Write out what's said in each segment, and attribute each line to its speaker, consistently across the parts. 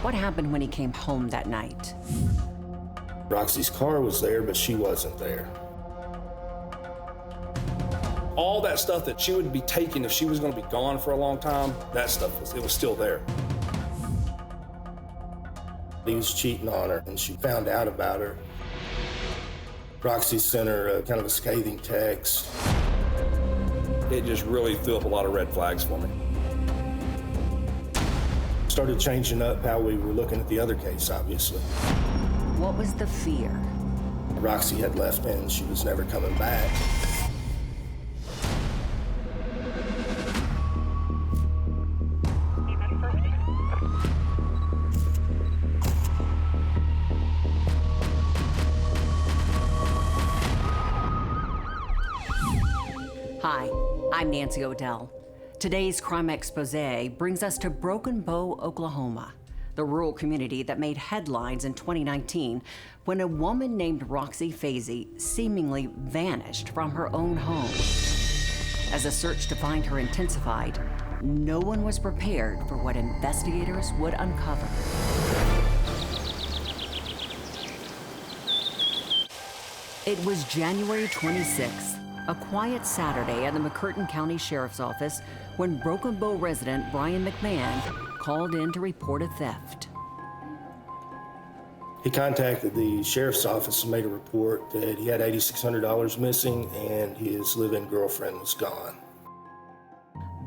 Speaker 1: What happened when he came home that night?
Speaker 2: Roxy's car was there, but she wasn't there. All that stuff that she would be taking if she was going to be gone for a long time, that stuff was still there. He was cheating on her, and she found out about her. Roxy sent her kind of a scathing text. It just really threw up a lot of red flags for me. Started changing up how we were looking at the other case, obviously.
Speaker 1: What was the fear?
Speaker 2: Roxy had left and she was never coming back.
Speaker 1: Hi, I'm Nancy O'Dell. Today's Crime Exposé brings us to Broken Bow, Oklahoma, the rural community that made headlines in 2019 when a woman named Roxie Faizy seemingly vanished from her own home. As the search to find her intensified, no one was prepared for what investigators would uncover. It was January 26th, a quiet Saturday at the McCurtain County Sheriff's Office when Broken Bow resident Brian McMahon called in to report a theft.
Speaker 2: He contacted the sheriff's office and made a report that he had $8,600 missing and his live-in girlfriend was gone.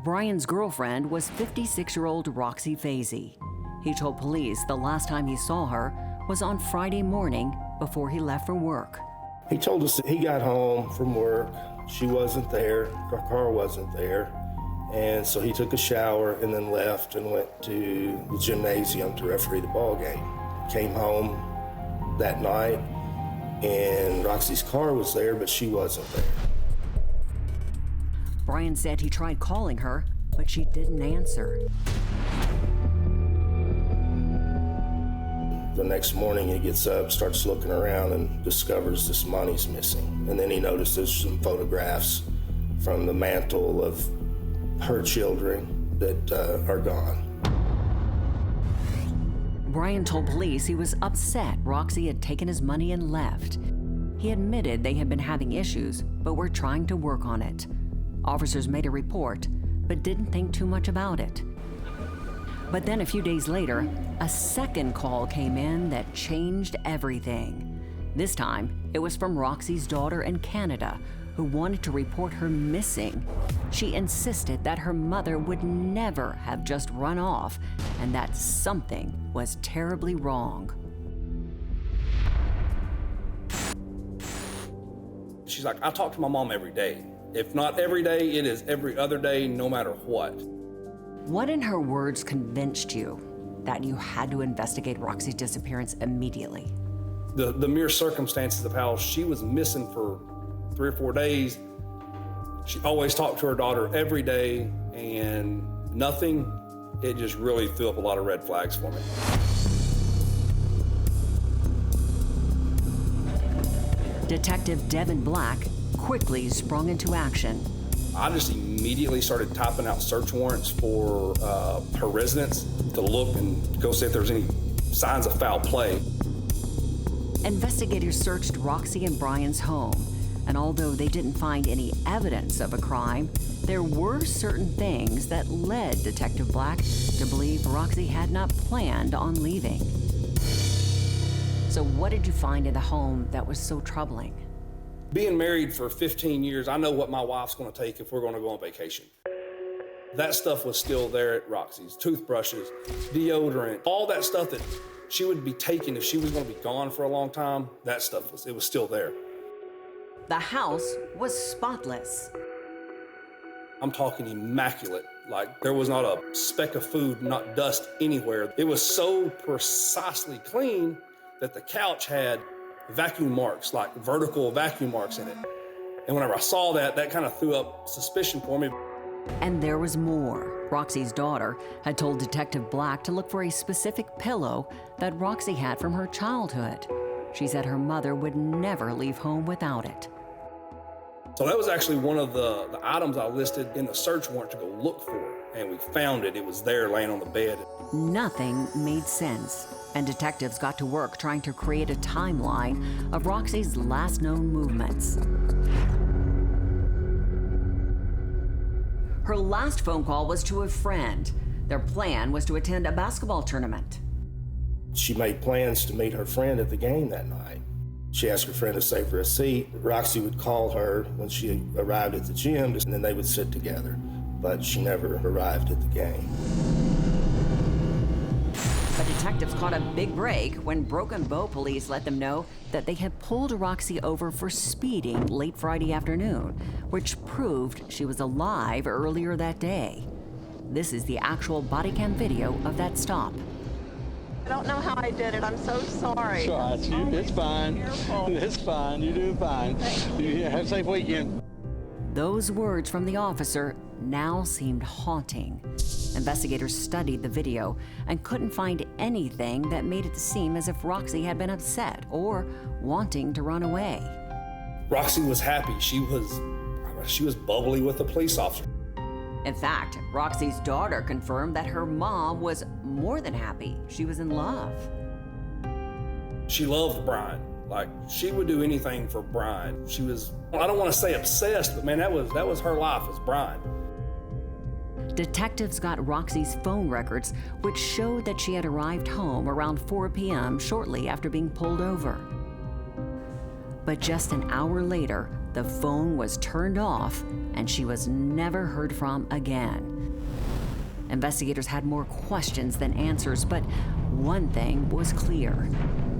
Speaker 1: Brian's girlfriend was 56-year-old Roxie Faizy. He told police the last time he saw her was on Friday morning before he left for work.
Speaker 2: He told us that he got home from work, she wasn't there, her car wasn't there, and so he took a shower and then left and went to the gymnasium to referee the ball game. Came home that night and Roxy's car was there, but she wasn't there.
Speaker 1: Brian said he tried calling her, but she didn't answer.
Speaker 2: The next morning he gets up, starts looking around and discovers this money's missing. And then he notices some photographs from the mantle of her children that are gone.
Speaker 1: Brian told police he was upset Roxy had taken his money and left. He admitted they had been having issues, but were trying to work on it. Officers made a report, but didn't think too much about it. But then a few days later, a second call came in that changed everything. This time, it was from Roxy's daughter in Canada, who wanted to report her missing. She insisted that her mother would never have just run off and that something was terribly wrong.
Speaker 3: She's like, I talk to my mom every day. If not every day, it is every other day, no matter what.
Speaker 1: What in her words convinced you that you had to investigate Roxy's disappearance immediately?
Speaker 3: The mere circumstances of how she was missing for 3 or 4 days. She always talked to her daughter every day and nothing. It just really threw up a lot of red flags for me.
Speaker 1: Detective Devin Black quickly sprung into action.
Speaker 3: I just immediately started typing out search warrants for her residence to look and go see if there's any signs of foul play.
Speaker 1: Investigators searched Roxy and Brian's home, and although they didn't find any evidence of a crime, there were certain things that led Detective Black to believe Roxy had not planned on leaving. So what did you find in the home that was so troubling?
Speaker 3: Being married for 15 years, I know what my wife's going to take if we're going to go on vacation. That stuff was still there at Roxy's. Toothbrushes, deodorant, all that stuff that she would be taking if she was going to be gone for a long time, that stuff was still there.
Speaker 1: The house was spotless.
Speaker 3: I'm talking immaculate. Like there was not a speck of food, not dust anywhere. It was so precisely clean that the couch had vacuum marks, like vertical vacuum marks in it. And whenever I saw that, that kind of threw up suspicion for me.
Speaker 1: And there was more. Roxy's daughter had told Detective Black to look for a specific pillow that Roxy had from her childhood. She said her mother would never leave home without it.
Speaker 3: So that was actually one of the items I listed in the search warrant to go look for, and we found it. It was there laying on the bed.
Speaker 1: Nothing made sense, and detectives got to work trying to create a timeline of Roxy's last known movements. Her last phone call was to a friend. Their plan was to attend a basketball tournament.
Speaker 2: She made plans to meet her friend at the game that night. She asked her friend to save her a seat. Roxy would call her when she arrived at the gym, and then they would sit together. But she never arrived at the game.
Speaker 1: But detectives caught a big break when Broken Bow police let them know that they had pulled Roxy over for speeding late Friday afternoon, which proved she was alive earlier that day. This is the actual body cam video of that stop.
Speaker 4: I don't know how I did it. I'm so sorry.
Speaker 5: It's fine.
Speaker 4: Careful.
Speaker 5: It's fine. You're doing fine. You have a safe weekend.
Speaker 1: Those words from the officer now seemed haunting. Investigators studied the video and couldn't find anything that made it seem as if Roxy had been upset or wanting to run away.
Speaker 3: Roxy was happy. She was bubbly with the police officer.
Speaker 1: In fact, Roxy's daughter confirmed that her mom was more than happy. She was in love.
Speaker 3: She loved Brian. Like, she would do anything for Brian. She was, I don't want to say obsessed, but man, that was her life, was Brian.
Speaker 1: Detectives got Roxy's phone records, which showed that she had arrived home around 4 p.m. shortly after being pulled over. But just an hour later, the phone was turned off and she was never heard from again. Investigators had more questions than answers, but one thing was clear.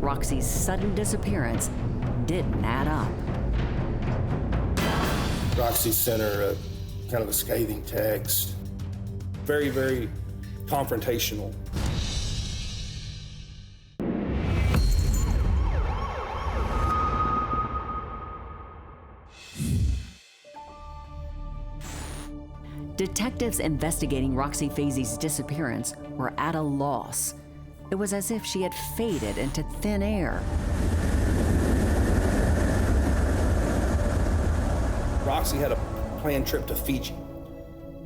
Speaker 1: Roxy's sudden disappearance didn't add up.
Speaker 2: Roxy sent her kind of a scathing text.
Speaker 3: Very, very confrontational.
Speaker 1: Detectives investigating Roxie Faizy's disappearance were at a loss. It was as if she had faded into thin air.
Speaker 3: Roxy had a planned trip to Fiji.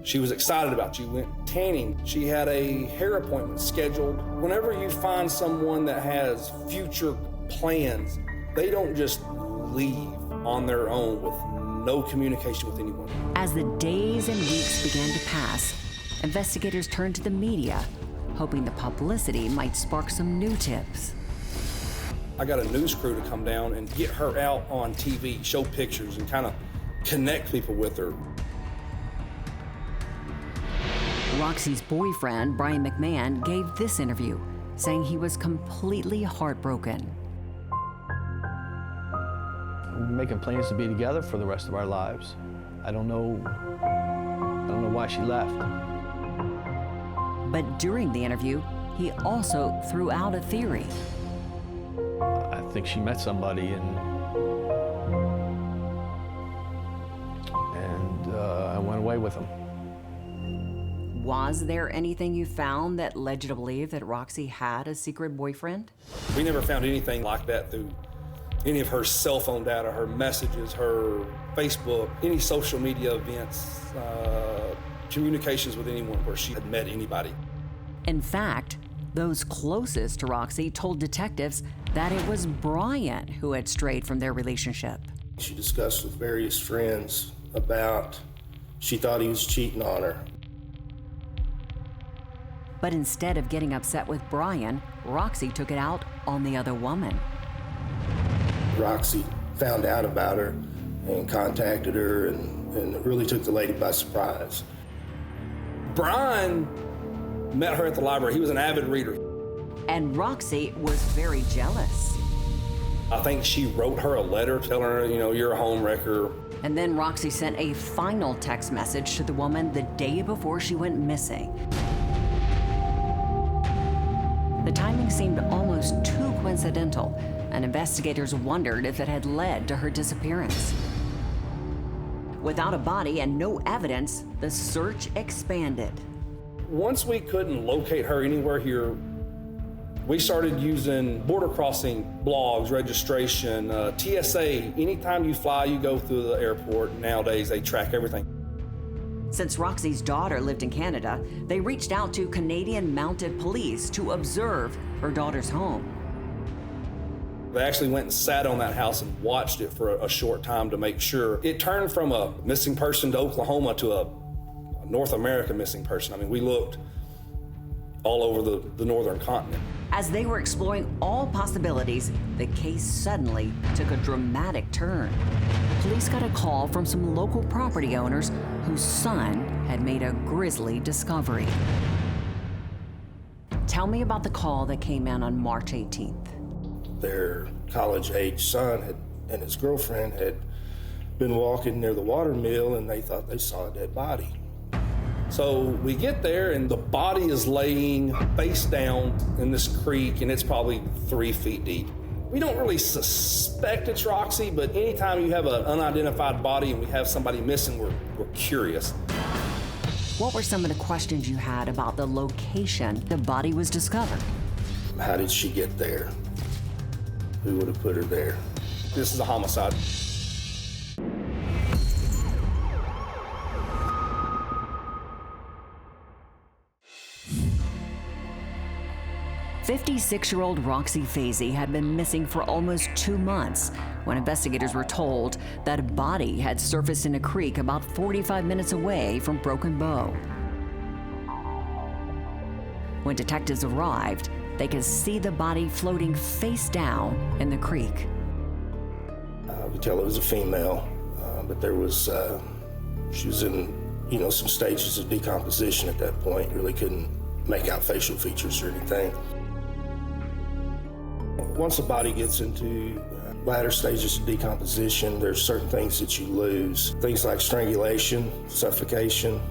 Speaker 3: She was excited about it. She went tanning. She had a hair appointment scheduled. Whenever you find someone that has future plans, they don't just leave on their own with no communication with anyone.
Speaker 1: As the days and weeks began to pass, investigators turned to the media, hoping the publicity might spark some new tips.
Speaker 3: I got a news crew to come down and get her out on TV, show pictures, and kind of connect people with her.
Speaker 1: Roxy's boyfriend, Brian McMahon, gave this interview, saying he was completely heartbroken.
Speaker 5: We're making plans to be together for the rest of our lives. I don't know why she left.
Speaker 1: But during the interview, he also threw out a theory.
Speaker 5: I think she met somebody and I went away with him.
Speaker 1: Was there anything you found that led you to believe that Roxy had a secret boyfriend?
Speaker 3: We never found anything like that through any of her cell phone data, her messages, her Facebook, any social media events, communications with anyone where she had met anybody.
Speaker 1: In fact, those closest to Roxy told detectives that it was Brian who had strayed from their relationship.
Speaker 2: She discussed with various friends about she thought he was cheating on her.
Speaker 1: But instead of getting upset with Brian, Roxy took it out on the other woman.
Speaker 2: Roxy found out about her and contacted her and it really took the lady by surprise.
Speaker 3: Brian met her at the library. He was an avid reader.
Speaker 1: And Roxy was very jealous.
Speaker 3: I think she wrote her a letter telling her, you're a home wrecker.
Speaker 1: And then Roxy sent a final text message to the woman the day before she went missing. The timing seemed almost too coincidental, and investigators wondered if it had led to her disappearance. Without a body and no evidence, the search expanded.
Speaker 3: Once we couldn't locate her anywhere here, We started using border crossing blogs, registration, TSA. Anytime you fly, you go through the airport. Nowadays, they track everything.
Speaker 1: Since Roxy's daughter lived in Canada, they reached out to Canadian Mounted Police to observe her daughter's home.
Speaker 3: They actually went and sat on that house and watched it for a short time to make sure. It turned from a missing person to Oklahoma to a North America missing person. I mean, we looked all over the northern continent.
Speaker 1: As they were exploring all possibilities, the case suddenly took a dramatic turn. Police got a call from some local property owners whose son had made a grisly discovery. Tell me about the call that came in on March 18th.
Speaker 2: Their college-age son and his girlfriend had been walking near the water mill, and they thought they saw a dead body.
Speaker 3: So we get there, and the body is laying face down in this creek, and it's probably 3 feet deep. We don't really suspect it's Roxy, but anytime you have an unidentified body and we have somebody missing, we're curious.
Speaker 1: What were some of the questions you had about the location the body was discovered?
Speaker 2: How did she get there? Who would have put her there?
Speaker 3: This is a homicide.
Speaker 1: "56-year-old Roxie Faizy had been missing for almost 2 months when investigators were told that a body had surfaced in a creek about 45 minutes away from Broken Bow. When detectives arrived, they could see the body floating face down in the creek.
Speaker 2: We could tell it was a female, but there was, she was in, some stages of decomposition at that point. Really couldn't make out facial features or anything. Once a body gets into latter stages of decomposition, there's certain things that you lose. Things like strangulation, suffocation,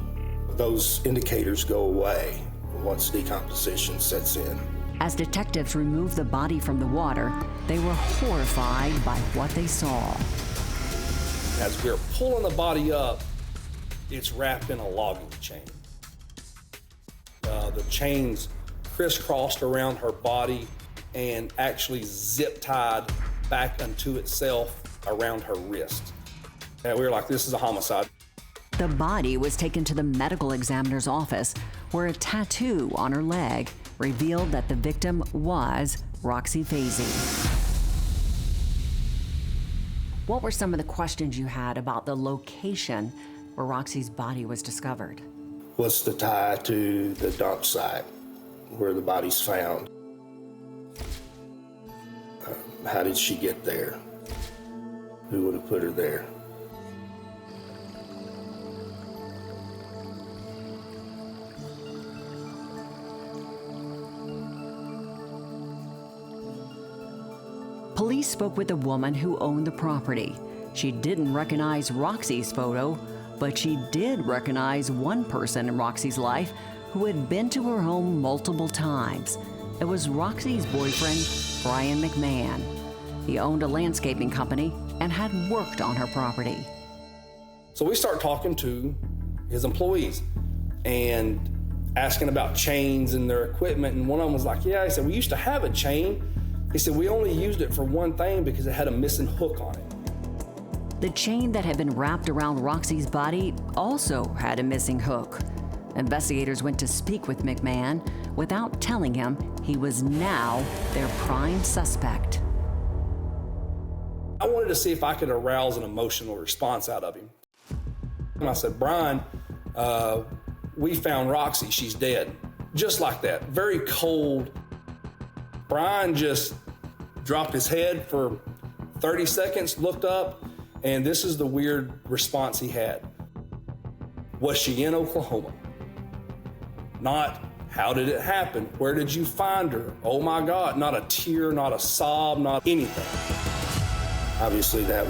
Speaker 2: those indicators go away once decomposition sets in.
Speaker 1: As detectives removed the body from the water, they were horrified by what they saw.
Speaker 3: As we're pulling the body up, it's wrapped in a logging chain. The chain's crisscrossed around her body and actually zip-tied back unto itself around her wrist. And we were like, this is a homicide.
Speaker 1: The body was taken to the medical examiner's office, where a tattoo on her leg revealed that the victim was Roxie Faizy. What were some of the questions you had about the location where Roxy's body was discovered?
Speaker 2: What's the tie to the dump site where the body's found? How did she get there? Who would have put her there?
Speaker 1: Police spoke with a woman who owned the property. She didn't recognize Roxy's photo, but she did recognize one person in Roxy's life who had been to her home multiple times. It was Roxy's boyfriend, Brian McMahon. He owned a landscaping company and had worked on her property.
Speaker 3: So we start talking to his employees and asking about chains and their equipment, and one of them was like, yeah, he said, we used to have a chain. He said, we only used it for one thing because it had a missing hook on it.
Speaker 1: The chain that had been wrapped around Roxy's body also had a missing hook. Investigators went to speak with McMahon without telling him he was now their prime suspect.
Speaker 3: I wanted to see if I could arouse an emotional response out of him. And I said, Brian, we found Roxy, she's dead. Just like that, very cold. Brian just dropped his head for 30 seconds, looked up, and this is the weird response he had. Was she in Oklahoma? Not, how did it happen? Where did you find her? Oh my God, not a tear, not a sob, not anything.
Speaker 2: Obviously that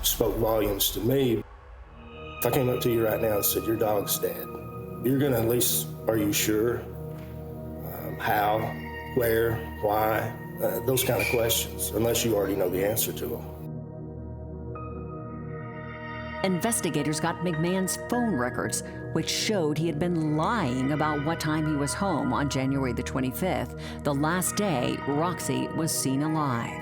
Speaker 2: spoke volumes to me. If I came up to you right now and said, your dog's dead, you're gonna at least, are you sure? How, where, why? Those kind of questions, unless you already know the answer to them.
Speaker 1: Investigators got McMahon's phone records, which showed he had been lying about what time he was home on January the 25th, the last day Roxy was seen alive.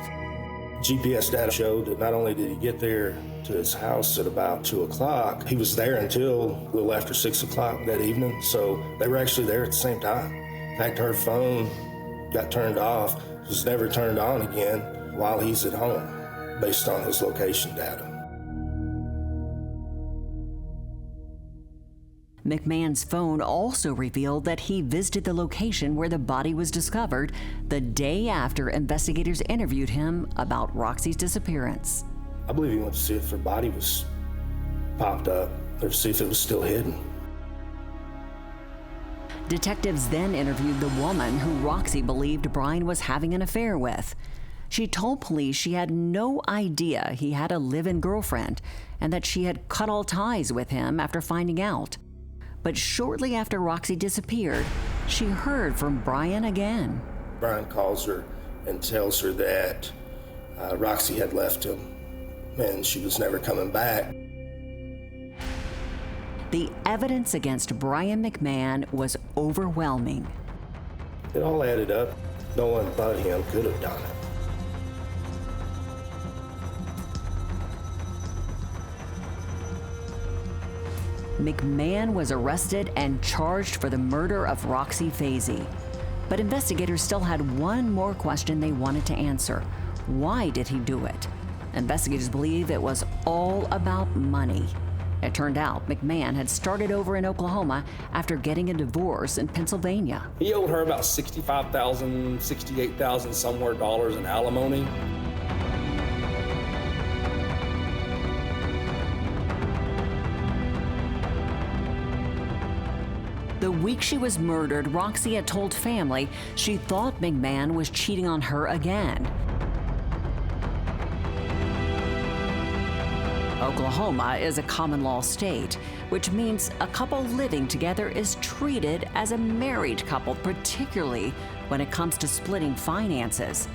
Speaker 2: GPS data showed that not only did he get there to his house at about 2 o'clock, he was there until a little after 6 o'clock that evening, so they were actually there at the same time. In fact, her phone got turned off, was never turned on again while he's at home, based on his location data.
Speaker 1: McMahon's phone also revealed that he visited the location where the body was discovered the day after investigators interviewed him about Roxy's disappearance.
Speaker 2: I believe he went to see if her body was popped up or see if it was still hidden.
Speaker 1: Detectives then interviewed the woman who Roxy believed Brian was having an affair with. She told police she had no idea he had a live-in girlfriend and that she had cut all ties with him after finding out. But shortly after Roxy disappeared, she heard from Brian again.
Speaker 2: Brian calls her and tells her that Roxy had left him and she was never coming back.
Speaker 1: The evidence against Brian McMahon was overwhelming.
Speaker 2: It all added up. No one but him could have done it.
Speaker 1: McMahon was arrested and charged for the murder of Roxie Faizy. But investigators still had one more question they wanted to answer. Why did he do it? Investigators believe it was all about money. It turned out McMahon had started over in Oklahoma after getting a divorce in Pennsylvania.
Speaker 3: He owed her about $65,000, $68,000 somewhere dollars in alimony.
Speaker 1: The week she was murdered, Roxy had told family she thought McMahon was cheating on her again. Oklahoma is a common law state, which means a couple living together is treated as a married couple, particularly when it comes to splitting finances.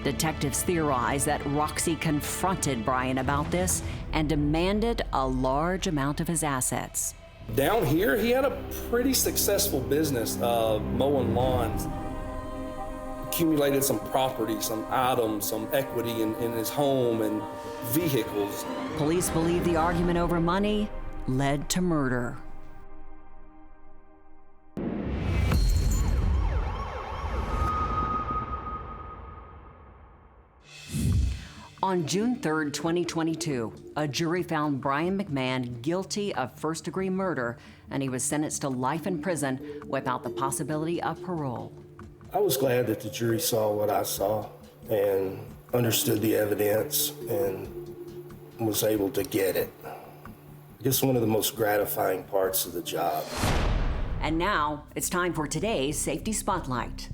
Speaker 1: Detectives theorize that Roxy confronted Brian about this and demanded a large amount of his assets.
Speaker 3: Down here, he had a pretty successful business of mowing lawns. Accumulated some property, some items, some equity in his home and vehicles.
Speaker 1: Police believe the argument over money led to murder. On June 3, 2022, a jury found Brian McMahon guilty of first-degree murder, and he was sentenced to life in prison without the possibility of parole.
Speaker 2: I was glad that the jury saw what I saw and understood the evidence and was able to get it. I guess one of the most gratifying parts of the job.
Speaker 1: And now, it's time for today's Safety Spotlight.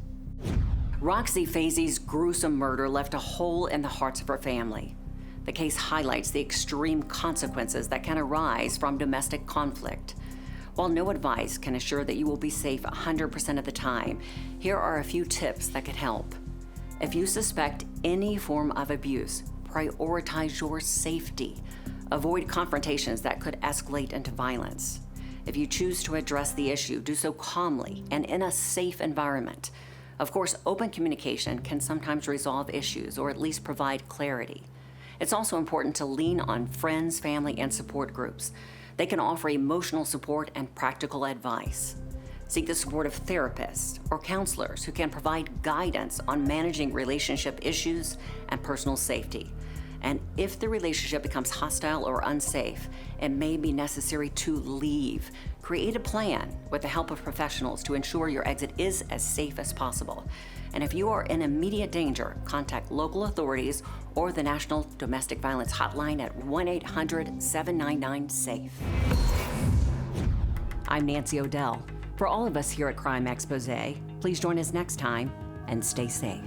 Speaker 1: Roxie Faizy's gruesome murder left a hole in the hearts of her family. The case highlights the extreme consequences that can arise from domestic conflict. While no advice can assure that you will be safe 100% of the time, here are a few tips that could help. If you suspect any form of abuse, prioritize your safety. Avoid confrontations that could escalate into violence. If you choose to address the issue, do so calmly and in a safe environment. Of course, open communication can sometimes resolve issues or at least provide clarity. It's also important to lean on friends, family, and support groups. They can offer emotional support and practical advice. Seek the support of therapists or counselors who can provide guidance on managing relationship issues and personal safety. And if the relationship becomes hostile or unsafe, it may be necessary to leave. Create a plan with the help of professionals to ensure your exit is as safe as possible. And if you are in immediate danger, contact local authorities or the National Domestic Violence Hotline at 1-800-799-SAFE. I'm Nancy O'Dell. For all of us here at Crime Exposé, please join us next time and stay safe.